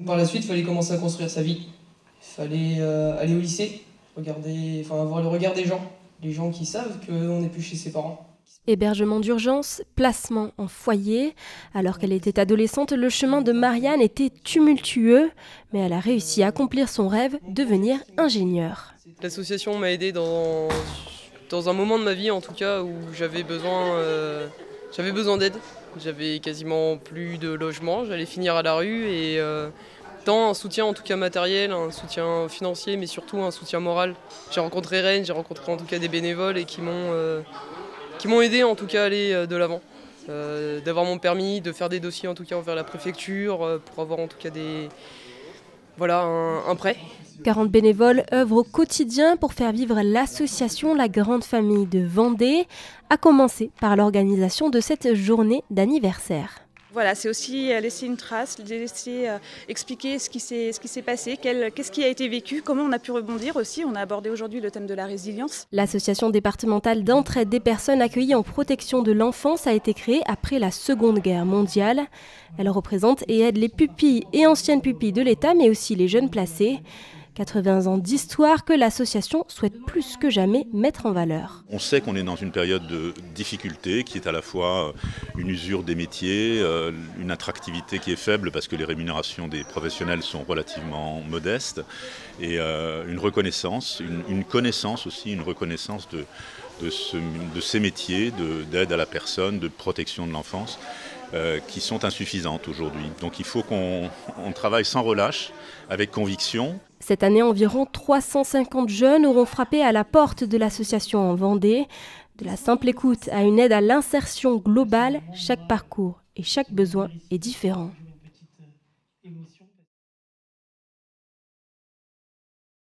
Par la suite, il fallait commencer à construire sa vie. Il fallait aller au lycée, avoir le regard des gens. Les gens qui savent qu'on n'est plus chez ses parents. Hébergement d'urgence, placement en foyer. Alors qu'elle était adolescente, le chemin de Marianne était tumultueux, mais elle a réussi à accomplir son rêve, devenir ingénieure. L'association m'a aidé dans un moment de ma vie, en tout cas, où j'avais besoin d'aide. J'avais quasiment plus de logement, j'allais finir à la rue et tant un soutien en tout cas matériel, un soutien financier, mais surtout un soutien moral. J'ai rencontré Rennes, j'ai rencontré en tout cas des bénévoles et qui m'ont aidé en tout cas à aller de l'avant. D'avoir mon permis, de faire des dossiers en tout cas envers la préfecture, pour avoir en tout cas un prêt. 40 bénévoles œuvrent au quotidien pour faire vivre l'association La Grande Famille de Vendée, à commencer par l'organisation de cette journée d'anniversaire. Voilà, c'est aussi laisser une trace, laisser expliquer ce qui s'est passé, qu'est-ce qui a été vécu, comment on a pu rebondir aussi. On a abordé aujourd'hui le thème de la résilience. L'association départementale d'entraide des personnes accueillies en protection de l'enfance a été créée après la Seconde Guerre mondiale. Elle représente et aide les pupilles et anciennes pupilles de l'État, mais aussi les jeunes placés. 80 ans d'histoire que l'association souhaite plus que jamais mettre en valeur. On sait qu'on est dans une période de difficulté qui est à la fois une usure des métiers, une attractivité qui est faible parce que les rémunérations des professionnels sont relativement modestes et une reconnaissance, une connaissance aussi, une reconnaissance de ces métiers d'aide à la personne, de protection de l'enfance qui sont insuffisantes aujourd'hui. Donc il faut qu'on travaille sans relâche, avec conviction. Cette année, environ 350 jeunes auront frappé à la porte de l'association en Vendée. De la simple écoute à une aide à l'insertion globale, chaque parcours et chaque besoin est différent.